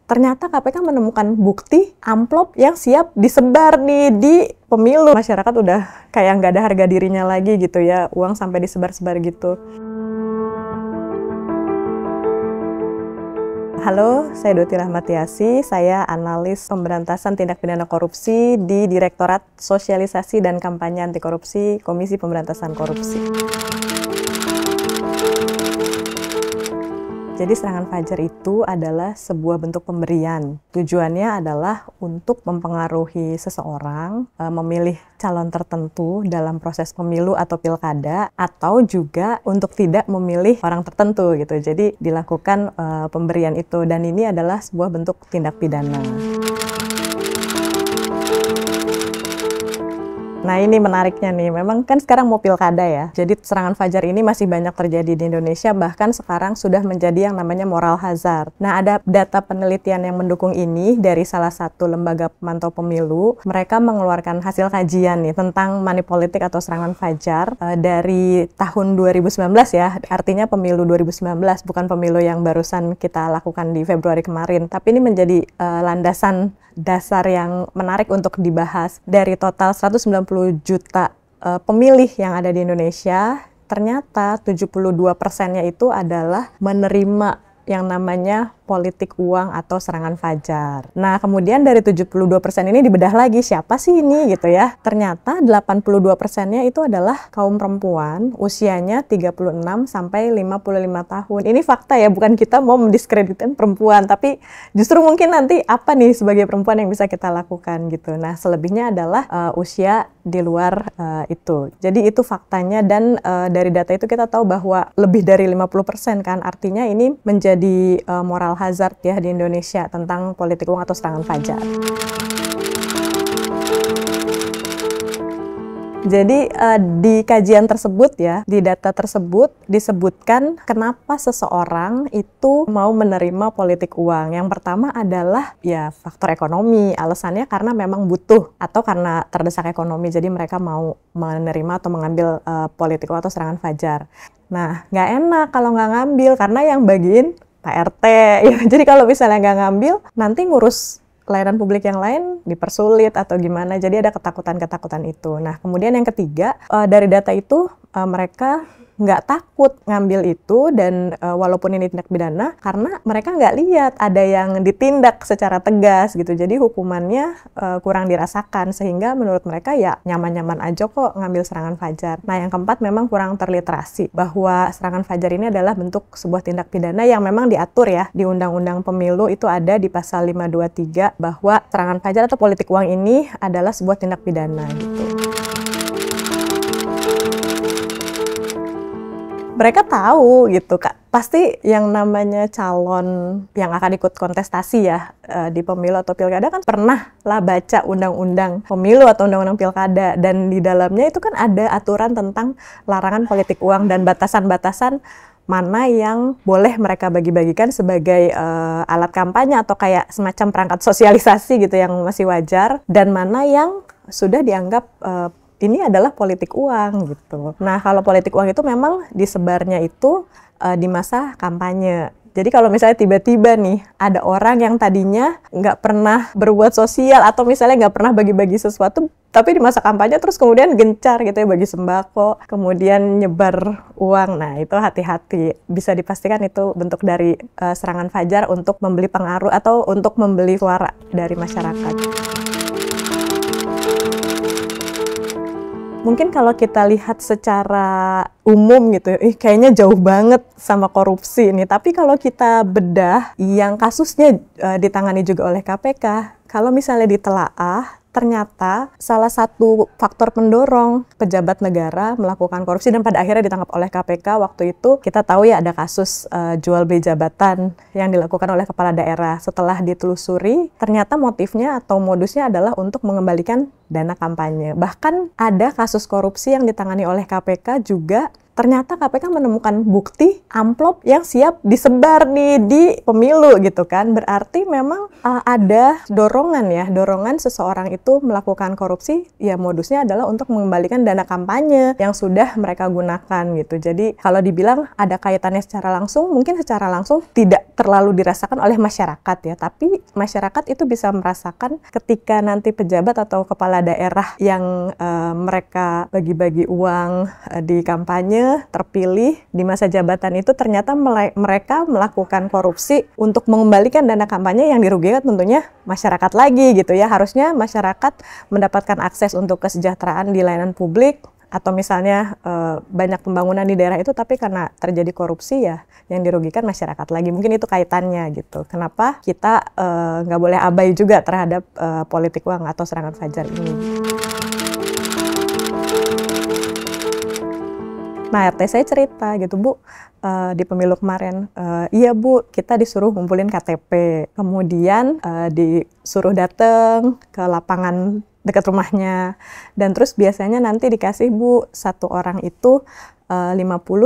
ternyata KPK menemukan bukti amplop yang siap disebar nih di pemilu. Masyarakat udah kayak nggak ada harga dirinya lagi gitu ya, uang sampai disebar-sebar gitu. Halo, saya Duti Rahmatiasi, saya analis pemberantasan tindak pidana korupsi di Direktorat Sosialisasi dan Kampanye Anti Korupsi, Komisi Pemberantasan Korupsi. Jadi serangan fajar itu adalah sebuah bentuk pemberian. Tujuannya adalah untuk mempengaruhi seseorang memilih calon tertentu dalam proses pemilu atau pilkada, atau juga untuk tidak memilih orang tertentu gitu. Jadi dilakukan pemberian itu, dan ini adalah sebuah bentuk tindak pidana. Nah, ini menariknya nih, memang kan sekarang mau pilkada ya, jadi serangan fajar ini masih banyak terjadi di Indonesia, bahkan sekarang sudah menjadi yang namanya moral hazard. Nah, ada data penelitian yang mendukung ini dari salah satu lembaga pemantau pemilu. Mereka mengeluarkan hasil kajian nih tentang money politik atau serangan fajar dari tahun 2019 ya, artinya pemilu 2019, bukan pemilu yang barusan kita lakukan di Februari kemarin, tapi ini menjadi landasan dasar yang menarik untuk dibahas. Dari total 190 juta pemilih yang ada di Indonesia, ternyata 72%-nya itu adalah menerima yang namanya politik uang atau serangan fajar. Nah, kemudian dari 72% ini dibedah lagi, siapa sih ini gitu ya. Ternyata 82%-nya itu adalah kaum perempuan, usianya 36 sampai 55 tahun. Ini fakta ya, bukan kita mau mendiskreditkan perempuan, tapi justru mungkin nanti apa nih sebagai perempuan yang bisa kita lakukan gitu. Nah, selebihnya adalah usia di luar itu. Jadi itu faktanya, dan dari data itu kita tahu bahwa lebih dari 50% kan, artinya ini menjadi moral hazard ya di Indonesia tentang politik uang atau serangan fajar. Jadi di kajian tersebut ya, di data tersebut disebutkan kenapa seseorang itu mau menerima politik uang. Yang pertama adalah ya faktor ekonomi, alasannya karena memang butuh atau karena terdesak ekonomi, jadi mereka mau menerima atau mengambil politik uang atau serangan fajar. Nah, nggak enak kalau nggak ngambil, karena yang bagiin Pak RT. Ya. Jadi kalau misalnya nggak ngambil, nanti ngurus layanan publik yang lain dipersulit atau gimana. Jadi ada ketakutan-ketakutan itu. Nah, kemudian yang ketiga, dari data itu mereka nggak takut ngambil itu, dan walaupun ini tindak pidana, karena mereka nggak lihat ada yang ditindak secara tegas gitu. Jadi hukumannya kurang dirasakan, sehingga menurut mereka ya nyaman-nyaman aja kok ngambil serangan fajar. Nah, yang keempat memang kurang terliterasi bahwa serangan fajar ini adalah bentuk sebuah tindak pidana yang memang diatur ya di Undang-Undang Pemilu, itu ada di pasal 523 bahwa serangan fajar atau politik uang ini adalah sebuah tindak pidana gitu. Mereka tahu gitu Kak, pasti yang namanya calon yang akan ikut kontestasi ya di pemilu atau pilkada kan pernah lah baca undang-undang pemilu atau undang-undang pilkada, dan di dalamnya itu kan ada aturan tentang larangan politik uang dan batasan-batasan mana yang boleh mereka bagi-bagikan sebagai alat kampanye atau kayak semacam perangkat sosialisasi gitu yang masih wajar, dan mana yang sudah dianggap ini adalah politik uang gitu. Nah, kalau politik uang itu memang disebarnya itu di masa kampanye. Jadi kalau misalnya tiba-tiba nih ada orang yang tadinya nggak pernah berbuat sosial atau misalnya nggak pernah bagi-bagi sesuatu, tapi di masa kampanye terus kemudian gencar gitu ya bagi sembako, kemudian nyebar uang. Nah, itu hati-hati. Bisa dipastikan itu bentuk dari serangan fajar untuk membeli pengaruh atau untuk membeli suara dari masyarakat. Mungkin kalau kita lihat secara umum gitu, kayaknya jauh banget sama korupsi ini. Tapi kalau kita bedah yang kasusnya ditangani juga oleh KPK, kalau misalnya ditelaah, ternyata salah satu faktor pendorong pejabat negara melakukan korupsi dan pada akhirnya ditangkap oleh KPK waktu itu, kita tahu ya ada kasus jual beli jabatan yang dilakukan oleh kepala daerah. Setelah ditelusuri, ternyata motifnya atau modusnya adalah untuk mengembalikan dana kampanye. Bahkan ada kasus korupsi yang ditangani oleh KPK juga ternyata KPK menemukan bukti amplop yang siap disebar nih di pemilu gitu kan. Berarti memang ada dorongan seseorang itu melakukan korupsi, ya modusnya adalah untuk mengembalikan dana kampanye yang sudah mereka gunakan gitu. Jadi kalau dibilang ada kaitannya secara langsung, mungkin secara langsung tidak terlalu dirasakan oleh masyarakat ya, tapi masyarakat itu bisa merasakan ketika nanti pejabat atau kepala daerah yang mereka bagi-bagi uang di kampanye terpilih di masa jabatan itu ternyata mereka melakukan korupsi untuk mengembalikan dana kampanye yang dirugikan tentunya masyarakat lagi gitu ya. Harusnya masyarakat mendapatkan akses untuk kesejahteraan di layanan publik, atau misalnya banyak pembangunan di daerah itu, tapi karena terjadi korupsi ya yang dirugikan masyarakat lagi. Mungkin itu kaitannya gitu. Kenapa kita nggak boleh abai juga terhadap politik uang atau serangan fajar ini. Nah, RT saya cerita gitu, Bu, di pemilu kemarin, iya Bu, kita disuruh ngumpulin KTP, kemudian disuruh datang ke lapangan dekat rumahnya, dan terus biasanya nanti dikasih Bu, satu orang itu 50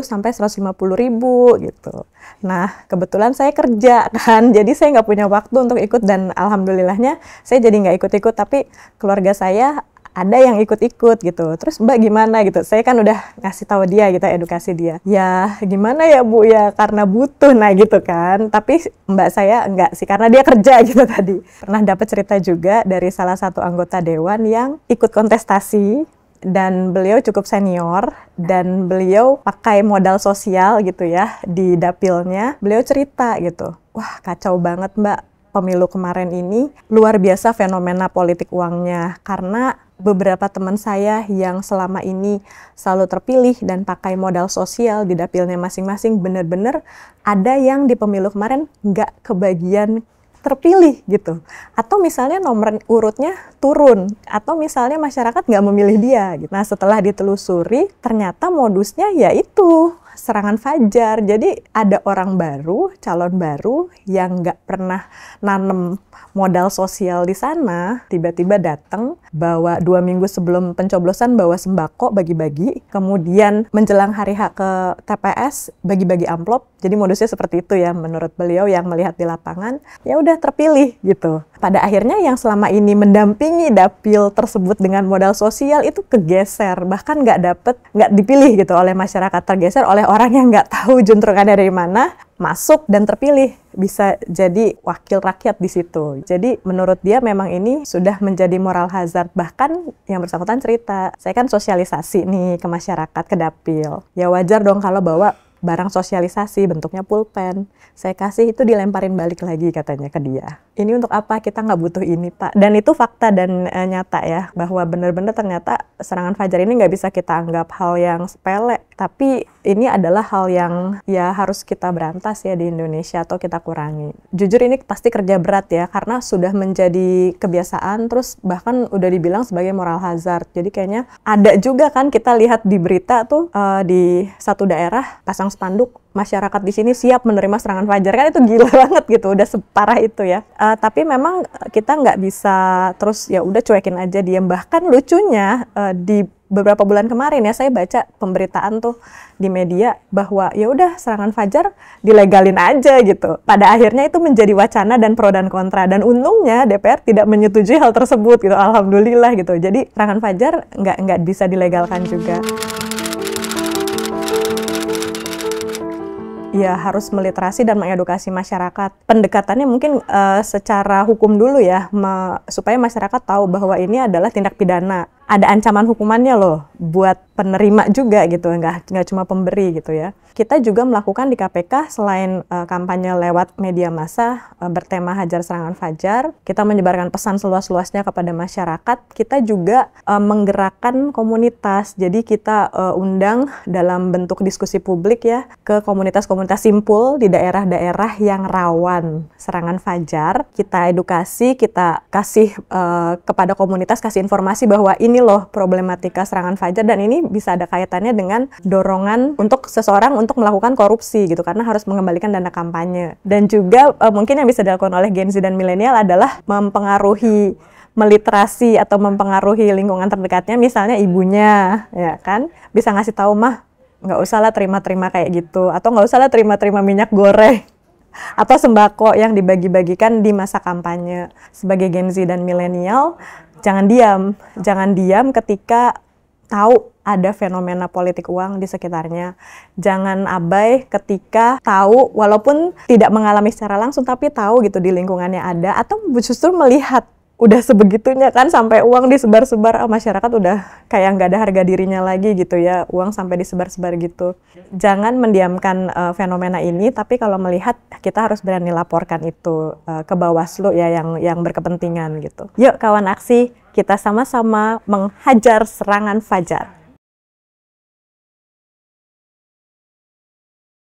sampai 150 ribu gitu. Nah, kebetulan saya kerja kan, jadi saya nggak punya waktu untuk ikut, dan alhamdulillahnya saya jadi nggak ikut-ikut, tapi keluarga saya ada yang ikut-ikut gitu. Terus Mbak gimana gitu? Saya kan udah ngasih tahu dia gitu, edukasi dia. Ya gimana ya Bu ya, karena butuh, nah gitu kan. Tapi Mbak saya enggak sih, karena dia kerja gitu tadi. Pernah dapat cerita juga dari salah satu anggota dewan yang ikut kontestasi, dan beliau cukup senior, dan beliau pakai modal sosial gitu ya di dapilnya. Beliau cerita gitu, wah kacau banget Mbak, pemilu kemarin ini luar biasa fenomena politik uangnya, karena beberapa teman saya yang selama ini selalu terpilih dan pakai modal sosial di dapilnya masing-masing, benar-benar ada yang di pemilu kemarin nggak kebagian terpilih gitu. Atau misalnya nomor urutnya turun, atau misalnya masyarakat nggak memilih dia gitu. Nah, setelah ditelusuri, ternyata modusnya yaitu serangan fajar. Jadi ada orang baru, calon baru yang nggak pernah nanem modal sosial di sana, tiba-tiba datang bawa 2 minggu sebelum pencoblosan bawa sembako bagi-bagi, kemudian menjelang hari H ke TPS bagi-bagi amplop. Jadi modusnya seperti itu ya menurut beliau yang melihat di lapangan. Ya udah terpilih gitu. Pada akhirnya yang selama ini mendampingi dapil tersebut dengan modal sosial itu kegeser, bahkan nggak dipilih gitu oleh masyarakat, tergeser oleh orang yang nggak tahu juntrungannya dari mana, masuk dan terpilih, bisa jadi wakil rakyat di situ. Jadi menurut dia memang ini sudah menjadi moral hazard. Bahkan yang bersangkutan cerita, saya kan sosialisasi nih ke masyarakat, ke dapil. Ya wajar dong kalau bawa barang sosialisasi bentuknya pulpen. Saya kasih itu dilemparin balik lagi katanya ke dia. Ini untuk apa? Kita nggak butuh ini Pak. Dan itu fakta dan nyata ya, bahwa benar-benar ternyata serangan fajar ini nggak bisa kita anggap hal yang sepele. Tapi ini adalah hal yang ya harus kita berantas ya di Indonesia atau kita kurangi. Jujur ini pasti kerja berat ya, karena sudah menjadi kebiasaan, terus bahkan udah dibilang sebagai moral hazard. Jadi kayaknya ada juga kan kita lihat di berita tuh di satu daerah pasang spanduk, masyarakat di sini siap menerima serangan fajar, kan itu gila banget gitu, udah separah itu ya. Tapi memang kita nggak bisa terus ya udah cuekin aja, diam. Bahkan lucunya di beberapa bulan kemarin ya saya baca pemberitaan tuh di media bahwa ya udah serangan fajar dilegalin aja gitu. Pada akhirnya itu menjadi wacana dan pro dan kontra, dan untungnya DPR tidak menyetujui hal tersebut gitu, alhamdulillah gitu. Jadi serangan fajar nggak bisa dilegalkan juga. Ya harus meliterasi dan mengedukasi masyarakat. Pendekatannya mungkin secara hukum dulu ya, supaya masyarakat tahu bahwa ini adalah tindak pidana. Ada ancaman hukumannya loh buat penerima juga gitu, nggak cuma pemberi gitu ya. Kita juga melakukan di KPK selain kampanye lewat media massa bertema Hajar Serangan Fajar, kita menyebarkan pesan seluas-luasnya kepada masyarakat. Kita juga menggerakkan komunitas. Jadi kita undang dalam bentuk diskusi publik ya ke komunitas-komunitas simpul di daerah-daerah yang rawan serangan fajar. Kita edukasi, kita kasih kepada komunitas, kasih informasi bahwa ini loh problematika serangan fajar, dan ini bisa ada kaitannya dengan dorongan untuk seseorang untuk melakukan korupsi gitu, karena harus mengembalikan dana kampanye. Dan juga mungkin yang bisa dilakukan oleh Gen Z dan milenial adalah meliterasi atau mempengaruhi lingkungan terdekatnya, misalnya ibunya ya kan bisa ngasih tahu, mah nggak usah lah terima-terima kayak gitu, atau nggak usah lah terima-terima minyak goreng atau sembako yang dibagi-bagikan di masa kampanye. Sebagai Gen Z dan milenial, jangan diam ketika tahu ada fenomena politik uang di sekitarnya. Jangan abai ketika tahu, walaupun tidak mengalami secara langsung, tapi tahu gitu di lingkungannya ada, atau justru melihat udah sebegitunya kan sampai uang disebar-sebar, masyarakat udah kayak nggak ada harga dirinya lagi gitu ya, uang sampai disebar-sebar gitu. Jangan mendiamkan fenomena ini, tapi kalau melihat kita harus berani laporkan itu ke Bawaslu ya yang berkepentingan gitu. Yuk kawan aksi, kita sama-sama menghajar serangan fajar.